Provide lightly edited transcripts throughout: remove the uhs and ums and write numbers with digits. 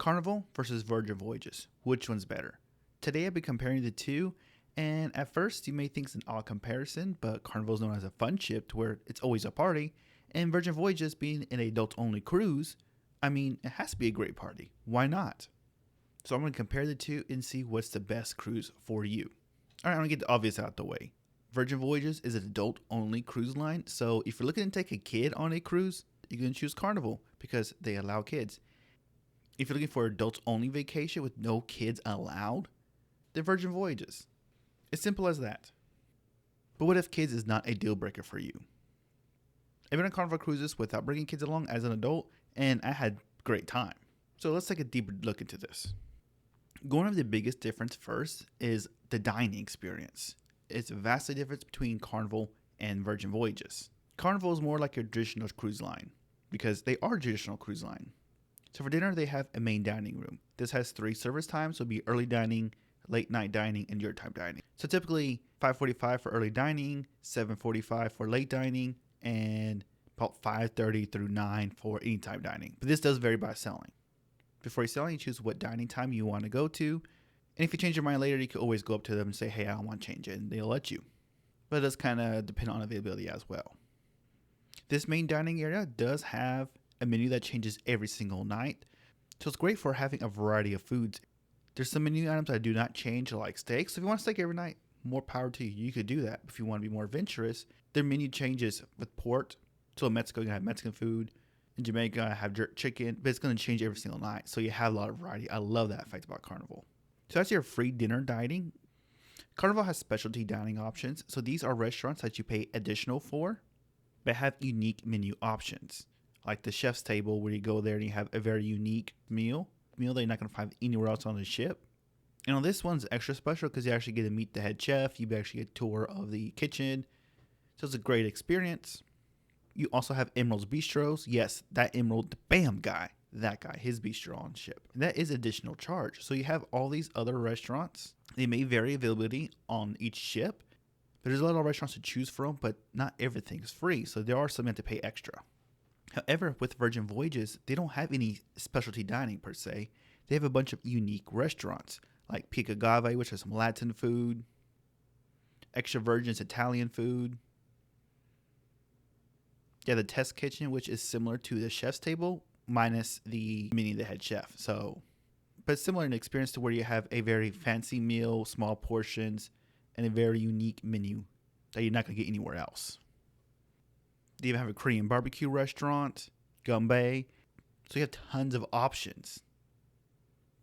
Carnival versus Virgin Voyages. Which one's better? Today I'll be comparing the two, and at first you may think it's an odd comparison, but Carnival is known as a fun ship to where it's always a party, and Virgin Voyages being an adult-only cruise, I mean, it has to be a great party. Why not? So I'm going to compare the two and see what's the best cruise for you. Alright, I'm going to get the obvious out the way. Virgin Voyages is an adult-only cruise line, so if you're looking to take a kid on a cruise, you're going to choose Carnival because they allow kids. If you're looking for adults-only vacation with no kids allowed, then Virgin Voyages. It's simple as that. But what if kids is not a deal breaker for you? I've been on Carnival Cruises without bringing kids along as an adult, and I had a great time. So let's take a deeper look into this. Going over the biggest difference first is the dining experience. It's vastly different between Carnival and Virgin Voyages. Carnival is more like your traditional cruise line because they are a traditional cruise line. So for dinner, they have a main dining room. This has 3 service times, so it'll be early dining, late night dining, and your time dining. So typically 5:45 for early dining, 7:45 for late dining, and about 5:30 through 9 for anytime dining. But this does vary by selling. Before you sell, you choose what dining time you want to go to. And if you change your mind later, you can always go up to them and say, hey, I don't want to change it, and they'll let you. But it does kind of depend on availability as well. This main dining area does have a menu that changes every single night. So it's great for having a variety of foods. There's some menu items that do not change, like steaks. So if you want steak every night, more power to you. You could do that. If you want to be more adventurous, their menu changes with port. So in Mexico, you have Mexican food. In Jamaica, I have jerk chicken, but it's going to change every single night. So you have a lot of variety. I love that fact about Carnival. So that's your free dinner dining. Carnival has specialty dining options. So these are restaurants that you pay additional for, but have unique menu options. Like the chef's table where you go there and you have a very unique meal that you're not going to find anywhere else on the ship. And on this one's extra special because you actually get to meet the head chef. You actually get a tour of the kitchen. So it's a great experience. You also have Emerald's Bistros. Yes, that Emerald, the BAM guy, his bistro on ship. And that is additional charge. So you have all these other restaurants. They may vary availability on each ship, but there's a lot of restaurants to choose from, but not everything is free. So there are some you have to pay extra. However, with Virgin Voyages, they don't have any specialty dining per se. They have a bunch of unique restaurants like Pica Agave, which has some Latin food, Extra Virgin's Italian food. Yeah, the test kitchen, which is similar to the chef's table, minus the mini the head chef. So, but similar in experience to where you have a very fancy meal, small portions, and a very unique menu that you're not going to get anywhere else. They even have a Korean barbecue restaurant, Gumbae. So you have tons of options.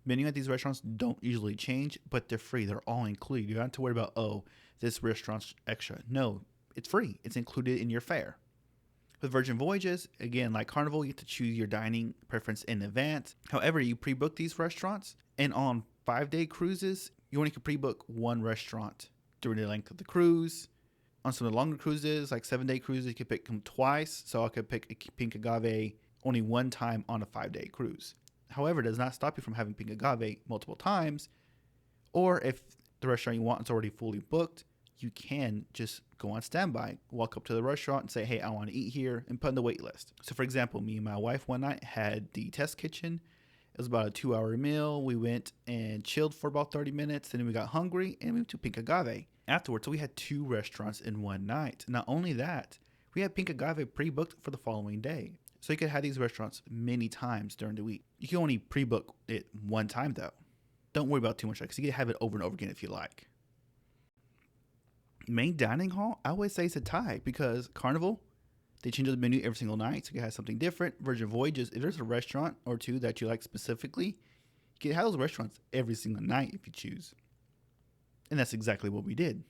Menu at these restaurants don't usually change, but they're free. They're all included. You don't have to worry about, oh, this restaurant's extra. No, it's free. It's included in your fare. With Virgin Voyages, again, like Carnival, you get to choose your dining preference in advance. However, you pre-book these restaurants, and on 5-day cruises, you only can pre-book one restaurant during the length of the cruise. On some of the longer cruises, like 7-day cruises, you can pick them twice. So I could pick a Pink Agave only one time on a 5-day cruise. However, it does not stop you from having Pink Agave multiple times. Or if the restaurant you want is already fully booked, you can just go on standby, walk up to the restaurant and say, hey, I want to eat here, and put on the wait list. So for example, me and my wife one night had the test kitchen. It was about a 2-hour meal. We went and chilled for about 30 minutes. Then we got hungry and we went to Pink Agave afterwards. So we had 2 restaurants in one night. Not only that, we had Pink Agave pre-booked for the following day. So you could have these restaurants many times during the week. You can only pre-book it one time though. Don't worry about too much because you can have it over and over again if you like. Main dining hall, I always say it's a tie because Carnival, they change the menu every single night, so you can have something different. Virgin Voyages, if there's a restaurant or two that you like specifically, you can have those restaurants every single night if you choose. And that's exactly what we did.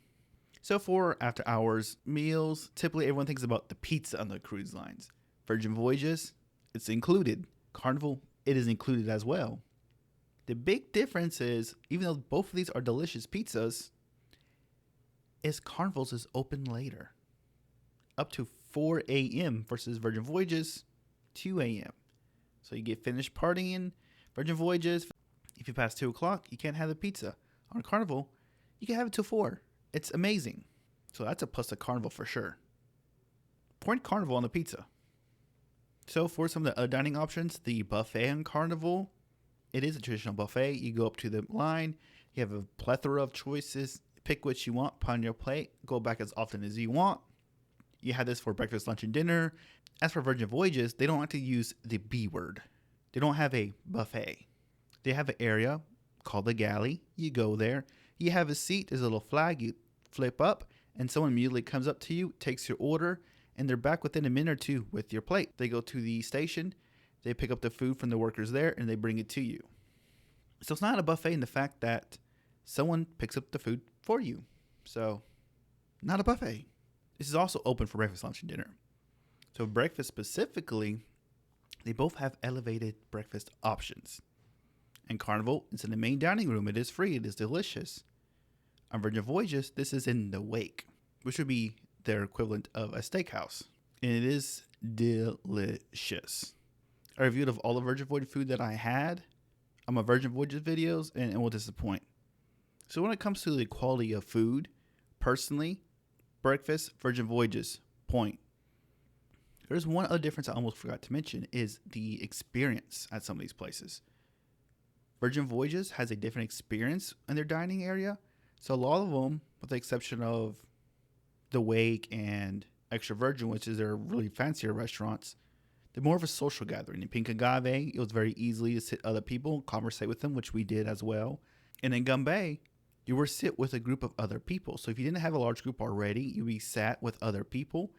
So for after hours meals, typically everyone thinks about the pizza on the cruise lines. Virgin Voyages, it's included. Carnival, it is included as well. The big difference is, even though both of these are delicious pizzas, is Carnival's is open later, up to 4 a.m. versus Virgin Voyages, 2 a.m. So you get finished partying. Virgin Voyages, if you pass 2 o'clock, you can't have the pizza. On Carnival, you can have it till 4. It's amazing. So that's a plus to Carnival for sure. Point Carnival on the pizza. So for some of the other dining options, the buffet on Carnival It is a traditional buffet. You go up to the line, you have a plethora of choices, pick what you want, put on your plate, go back as often as you want. You have this for breakfast, lunch, and dinner. As for Virgin Voyages, they don't like to use the B word. They don't have a buffet. They have an area called the galley. You go there, you have a seat, there's a little flag, you flip up, and someone immediately comes up to you, takes your order, and they're back within a minute or two with your plate. They go to the station, they pick up the food from the workers there, and they bring it to you. So it's not a buffet in the fact that someone picks up the food for you. So, not a buffet. This is also open for breakfast, lunch, and dinner. So breakfast specifically, they both have elevated breakfast options. In Carnival, it's in the main dining room. It is free. It is delicious. On Virgin Voyages, this is in the wake, which would be their equivalent of a steakhouse. And it is delicious. I reviewed of all the Virgin Voyage food that I had on my Virgin Voyages videos, and it will disappoint. So when it comes to the quality of food, personally, breakfast, Virgin Voyages, point. There's one other difference I almost forgot to mention is the experience at some of these places. Virgin Voyages has a different experience in their dining area. So a lot of them, with the exception of the Wake and Extra Virgin, which is their really fancier restaurants, they're more of a social gathering. In Pink Agave, it was very easily to sit other people, conversate with them, which we did as well. And in Gumbay, you were sit with a group of other people. So if you didn't have a large group already, you be sat with other people.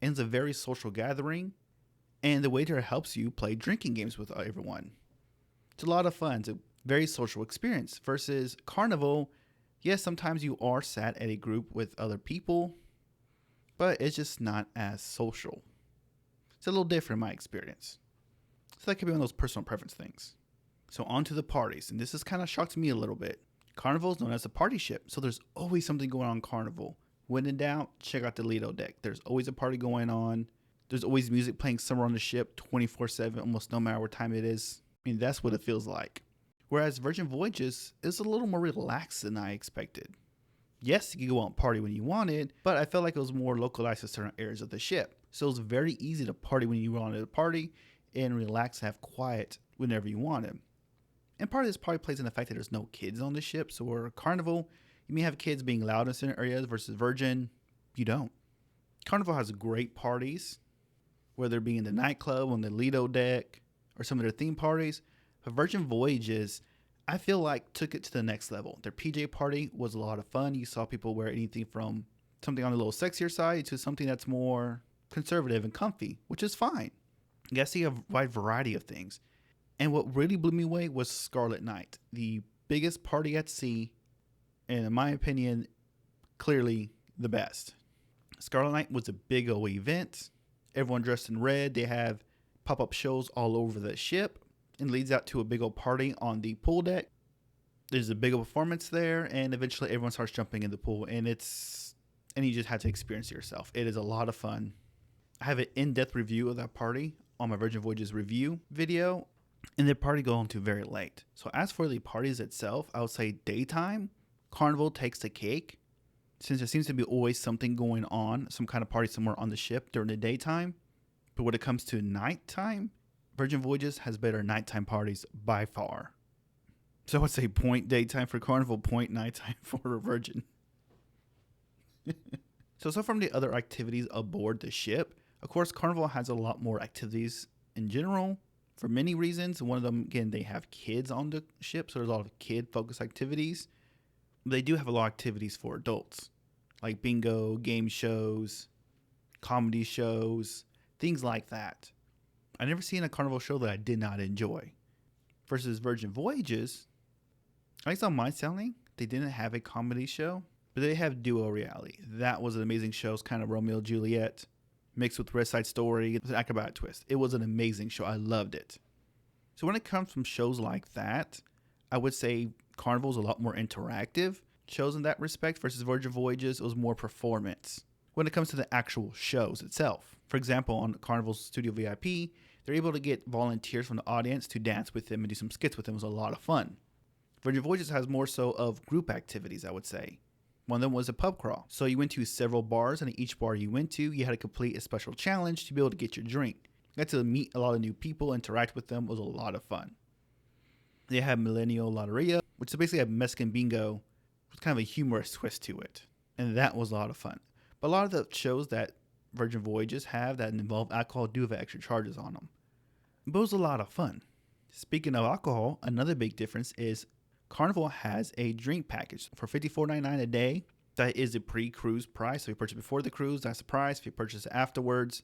And it's a very social gathering. And the waiter helps you play drinking games with everyone. It's a lot of fun. It's a very social experience. Versus Carnival, yes, sometimes you are sat at a group with other people, but it's just not as social. It's a little different in my experience. So that could be one of those personal preference things. So on to the parties. And this has kind of shocked me a little bit. Carnival is known as a party ship. So there's always something going on Carnival. When in doubt, check out the Lido deck. There's always a party going on. There's always music playing somewhere on the ship 24/7, almost no matter what time it is. I mean, that's what it feels like. Whereas Virgin Voyages is a little more relaxed than I expected. Yes, you could go out and party when you wanted, but I felt like it was more localized to certain areas of the ship. So it was very easy to party when you wanted to party and relax and have quiet whenever you wanted. And part of this probably plays in the fact that there's no kids on the ship. So where Carnival, you may have kids being loud in certain areas versus Virgin, you don't. Carnival has great parties, whether it be in the nightclub, on the Lido deck, or some of their theme parties. But Virgin Voyages, I feel like took it to the next level. Their PJ party was a lot of fun. You saw people wear anything from something on the little sexier side to something that's more conservative and comfy, which is fine. You guys see a wide variety of things. And what really blew me away was Scarlet Night, the biggest party at sea, and in my opinion, clearly the best. Scarlet Night was a big old event. Everyone dressed in red. They have pop-up shows all over the ship. And leads out to a big old party on the pool deck. There's a big old performance there, and eventually everyone starts jumping in the pool, and you just have to experience it yourself. It is a lot of fun. I have an in-depth review of that party on my Virgin Voyages review video, and the party go on to very late. So as for the parties itself, I would say daytime, Carnival takes the cake, since there seems to be always something going on, some kind of party somewhere on the ship during the daytime. But when it comes to nighttime, Virgin Voyages has better nighttime parties by far. So I would say point daytime for Carnival, point nighttime for Virgin. So from the other activities aboard the ship, of course, Carnival has a lot more activities in general for many reasons. One of them, again, they have kids on the ship, so there's a lot of kid-focused activities. They do have a lot of activities for adults, like bingo, game shows, comedy shows, things like that. I never seen a Carnival show that I did not enjoy. Versus Virgin Voyages, at least on my selling, they didn't have a comedy show, but they have duo reality. That was an amazing show. It's kind of Romeo and Juliet mixed with West Side Story. It's an acrobatic twist. It was an amazing show. I loved it. So when it comes from shows like that, I would say Carnival's a lot more interactive shows in that respect versus Virgin Voyages. It was more performance when it comes to the actual shows itself. For example, on Carnival's Studio VIP, they're able to get volunteers from the audience to dance with them and do some skits with them. It was a lot of fun. Virgin Voyages has more so of group activities, I would say. One of them was a pub crawl. So you went to several bars, and at each bar you went to, you had to complete a special challenge to be able to get your drink. You got to meet a lot of new people, interact with them. It was a lot of fun. They have Millennial Loteria, which is basically a Mexican bingo with kind of a humorous twist to it. And that was a lot of fun. But a lot of the shows that Virgin Voyages have that involve alcohol do have extra charges on them. But it was a lot of fun. Speaking of alcohol, another big difference is Carnival has a drink package for $54.99 a day. That is a pre-cruise price. So if you purchase before the cruise, that's the price. If you purchase afterwards,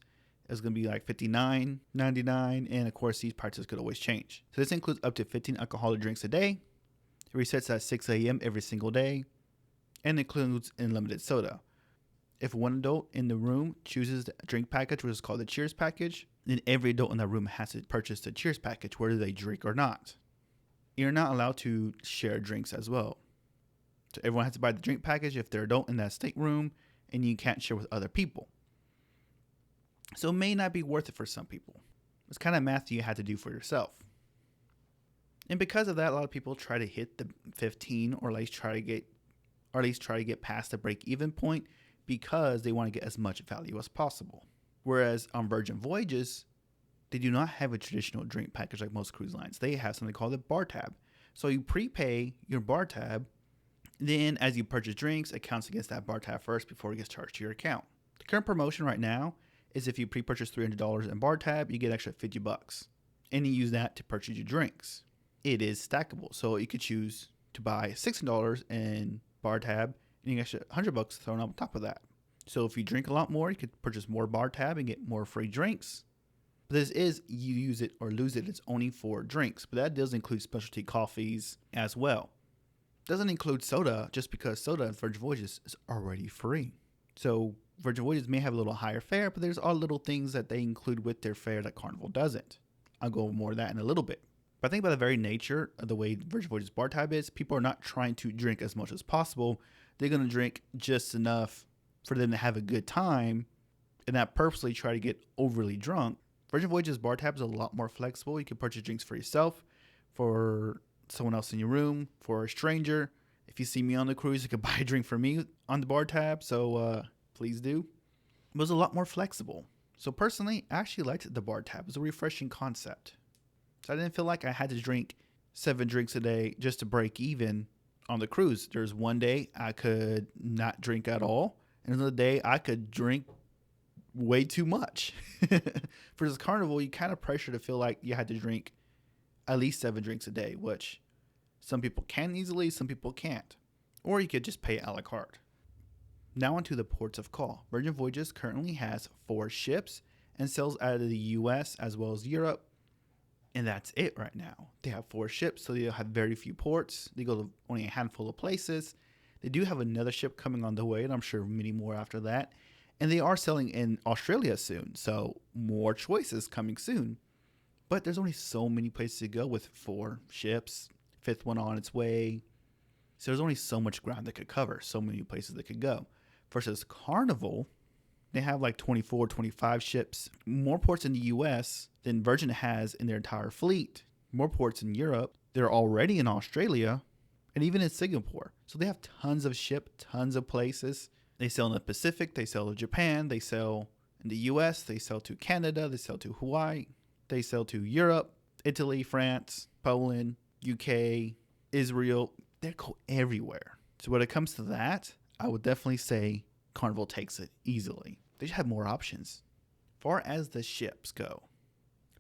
it's going to be like $59.99. And of course, these prices could always change. So this includes up to 15 alcoholic drinks a day. It resets at 6 a.m. every single day. And includes unlimited soda. If one adult in the room chooses the drink package, which is called the Cheers package, then every adult in that room has to purchase the Cheers package, whether they drink or not. You're not allowed to share drinks as well. So everyone has to buy the drink package if they're adult in that stateroom, and you can't share with other people. So it may not be worth it for some people. It's kind of math you had to do for yourself. And because of that, a lot of people try to hit the 15 or at least try to get past the break-even point because they want to get as much value as possible. Whereas on Virgin Voyages, they do not have a traditional drink package like most cruise lines. They have something called a bar tab. So you prepay your bar tab, then as you purchase drinks, it counts against that bar tab first before it gets charged to your account. The current promotion right now is if you pre-purchase $300 in bar tab, you get extra $50. And you use that to purchase your drinks. It is stackable. So you could choose to buy $600 in bar tab and you get extra $100 thrown on top of that. So if you drink a lot more, you could purchase more bar tab and get more free drinks. But this is you use it or lose it. It's only for drinks, but that does include specialty coffees as well. Doesn't include soda just because soda in Virgin Voyages is already free. So Virgin Voyages may have a little higher fare, but there's all little things that they include with their fare that Carnival doesn't. I'll go over more of that in a little bit. But I think by the very nature of the way Virgin Voyages bar tab is, people are not trying to drink as much as possible. They're going to drink just enough for them to have a good time and not purposely try to get overly drunk. Virgin Voyages bar tab is a lot more flexible. You can purchase drinks for yourself, for someone else in your room, for a stranger. If you see me on the cruise, you can buy a drink for me on the bar tab. So please do. It was a lot more flexible. So personally, I actually liked the bar tab. It was a refreshing concept. So I didn't feel like I had to drink 7 drinks a day just to break even on the cruise. There's one day I could not drink at all. And another day I could drink way too much. For this Carnival, you kind of pressure to feel like you had to drink at least 7 drinks a day, which some people can easily, some people can't. Or you could just pay a la carte. Now onto the ports of call. Virgin Voyages currently has 4 ships and sails out of the US as well as Europe. And that's it right now. They have 4 ships, so they have very few ports. They go to only a handful of places. They do have another ship coming on the way, and I'm sure many more after that. And they are selling in Australia soon, so more choices coming soon. But there's only so many places to go with 4 ships, 5th one on its way. So there's only so much ground they could cover, so many places they could go. Versus Carnival, they have like 24, 25 ships, more ports in the US than Virgin has in their entire fleet, more ports in Europe. They're already in Australia and even in Singapore. So they have tons of ships, tons of places. They sell in the Pacific, they sell to Japan, they sell in the US, they sell to Canada, they sell to Hawaii, they sell to Europe, Italy, France, Poland, UK, Israel. They go everywhere. So when it comes to that, I would definitely say Carnival takes it easily. They just have more options. As far as the ships go,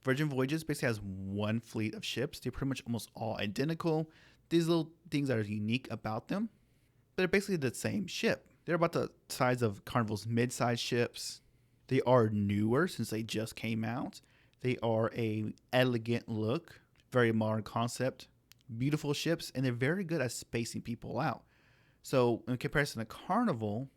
Virgin Voyages basically has one fleet of ships. They're pretty much almost all identical. These little things that are unique about them, but they're basically the same ship. They're about the size of Carnival's mid-sized ships. They are newer since they just came out. They are a elegant look, very modern concept, beautiful ships, and they're very good at spacing people out. So in comparison to Carnival,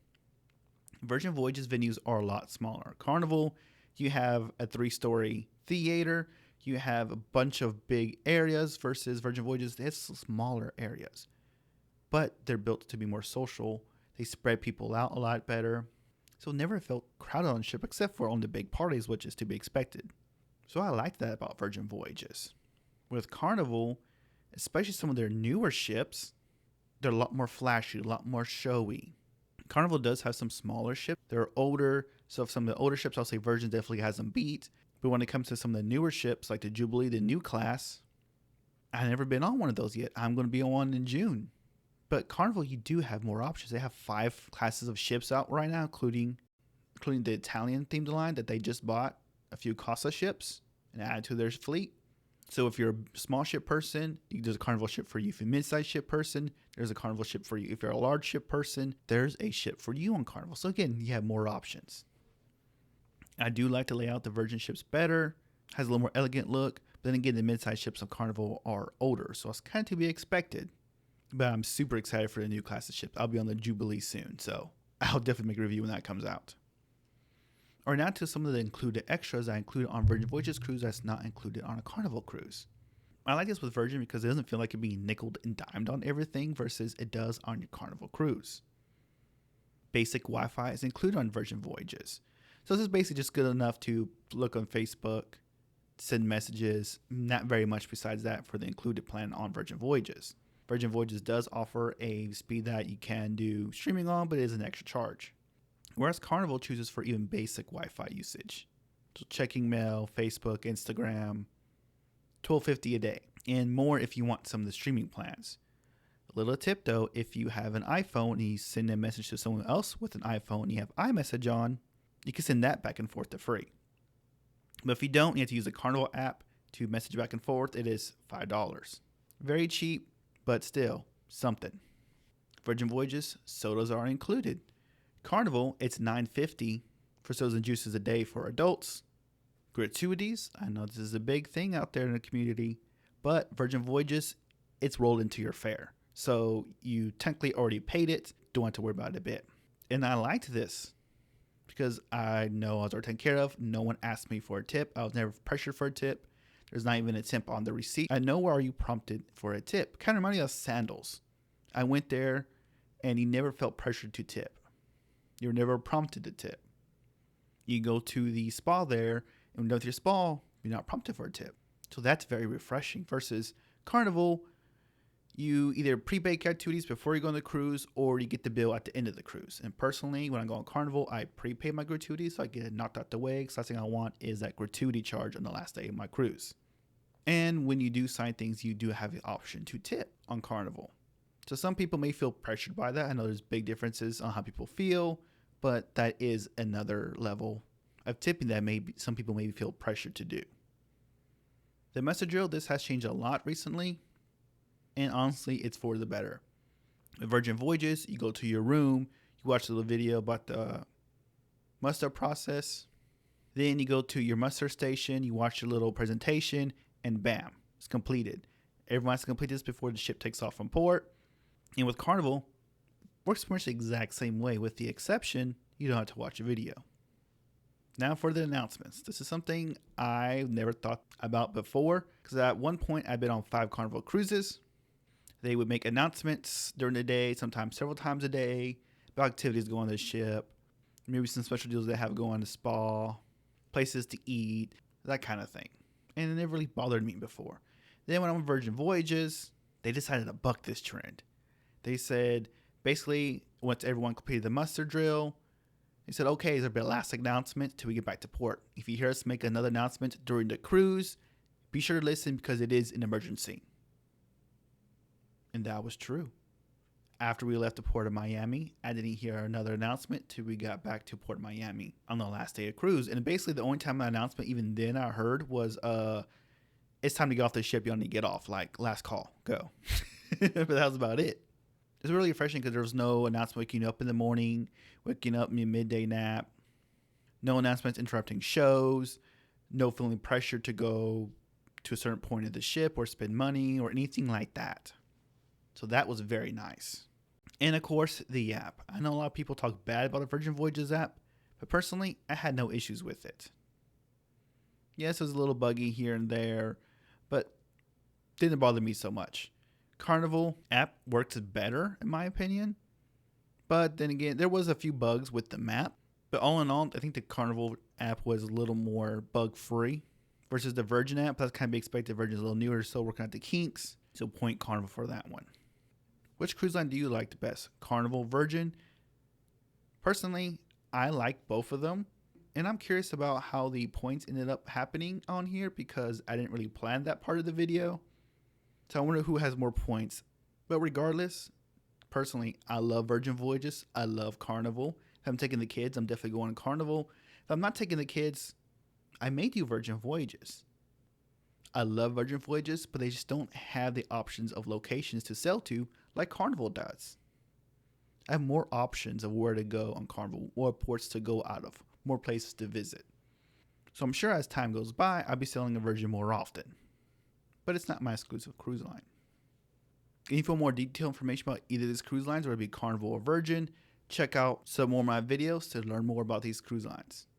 Virgin Voyages venues are a lot smaller. Carnival, you have a 3-story theater. You have a bunch of big areas versus Virgin Voyages, they have smaller areas. But they're built to be more social. They spread people out a lot better. So it never felt crowded on the ship except for on the big parties, which is to be expected. So I liked that about Virgin Voyages. With Carnival, especially some of their newer ships, they're a lot more flashy, a lot more showy. Carnival does have some smaller ships. They're older, so some of the older ships, I'll say Virgin definitely has them beat. But when it comes to some of the newer ships, like the Jubilee, the new class, I've never been on one of those yet. I'm going to be on one in June. But Carnival, you do have more options. They have 5 classes of ships out right now, including the Italian themed line that they just bought a few Costa ships and added to their fleet. So if you're a small ship person, there's a Carnival ship for you. If you're a mid-sized ship person, there's a Carnival ship for you. If you're a large ship person, there's a ship for you on Carnival. So again, you have more options. I do like to lay out the Virgin ships better. Has a little more elegant look. But then again, the mid-sized ships on Carnival are older, so it's kind of to be expected. But I'm super excited for the new class of ships. I'll be on the Jubilee soon, so I'll definitely make a review when that comes out. Or now to some of the included extras I included on Virgin Voyages cruise that's not included on a Carnival cruise. I like this with Virgin because it doesn't feel like it being nickeled and dimed on everything versus it does on your Carnival cruise. Basic Wi-Fi is included on Virgin Voyages. So this is basically just good enough to look on Facebook, send messages, not very much besides that for the included plan on Virgin Voyages. Virgin Voyages does offer a speed that you can do streaming on, but it is an extra charge. Whereas Carnival chooses for even basic Wi-Fi usage. So checking mail, Facebook, Instagram, $12.50 a day. And more if you want some of the streaming plans. A little tip though, if you have an iPhone and you send a message to someone else with an iPhone and you have iMessage on, you can send that back and forth for free. But if you don't, you have to use the Carnival app to message back and forth. It is $5. Very cheap, but still something. Virgin Voyages, sodas are included. Carnival, it's $9.50 for sodas and juices a day for adults. Gratuities, I know this is a big thing out there in the community, but Virgin Voyages, it's rolled into your fare. So you technically already paid it, don't have to worry about it a bit. And I liked this because I know I was already taken care of. No one asked me for a tip. I was never pressured for a tip. There's not even a tip on the receipt. I know where you prompted for a tip. Kind of reminded me of Sandals. I went there and you never felt pressured to tip. You were never prompted to tip. You go to the spa there, and with your spa, you're not prompted for a tip. So that's very refreshing. Versus Carnival, you either pre-bake activities before you go on the cruise, or you get the bill at the end of the cruise. And personally, when I go on Carnival, I prepay my gratuity, so I get it knocked out the way. Because last thing I want is that gratuity charge on the last day of my cruise. And when you do sign things, you do have the option to tip on Carnival. So some people may feel pressured by that. I know there's big differences on how people feel, but that is another level of tipping that maybe some people may feel pressured to do. The muster drill, this has changed a lot recently, and honestly, it's for the better. With Virgin Voyages, you go to your room, you watch a little video about the muster process, then you go to your muster station, you watch your little presentation, and bam, it's completed. Everyone has to complete this before the ship takes off from port. And with Carnival, works pretty much the exact same way, with the exception you don't have to watch a video. Now for the announcements. This is something I never thought about before, because at one point I'd been on 5 Carnival cruises. They would make announcements during the day, sometimes several times a day, about activities going on the ship, maybe some special deals they have going to spa, places to eat, that kind of thing. And it never really bothered me before. Then when I'm on Virgin Voyages, they decided to buck this trend. They said, basically, once everyone completed the muster drill, they said, okay, there'll be a last announcement till we get back to port. If you hear us make another announcement during the cruise, be sure to listen because it is an emergency. And that was true. After we left the port of Miami, I didn't hear another announcement till we got back to Port Miami on the last day of cruise. And basically the only time that announcement, even then I heard, was it's time to get off the ship. You don't need to get off. Like, last call, go. But that was about it. It's really refreshing because there was no announcement waking up in the morning, waking up in your midday nap, no announcements interrupting shows, no feeling pressure to go to a certain point of the ship or spend money or anything like that. So that was very nice. And of course, the app. I know a lot of people talk bad about the Virgin Voyages app, but personally, I had no issues with it. Yes, it was a little buggy here and there, but didn't bother me so much. Carnival app works better, in my opinion. But then again, there was a few bugs with the map. But all in all, I think the Carnival app was a little more bug-free versus the Virgin app. That's kind of be expected. Virgin's a little newer, still working out the kinks. So point Carnival for that one. Which cruise line do you like the best? Carnival, Virgin? Personally, I like both of them. And I'm curious about how the points ended up happening on here because I didn't really plan that part of the video. So I wonder who has more points. But regardless, personally, I love Virgin Voyages. I love Carnival. If I'm taking the kids, I'm definitely going to Carnival. If I'm not taking the kids, I may do Virgin Voyages. I love Virgin Voyages, but they just don't have the options of locations to sail to like Carnival does. I have more options of where to go on Carnival, more ports to go out of, more places to visit. So I'm sure as time goes by, I'll be sailing a Virgin more often. But it's not my exclusive cruise line. If you want more detailed information about either of these cruise lines, whether it be Carnival or Virgin, check out some more of my videos to learn more about these cruise lines.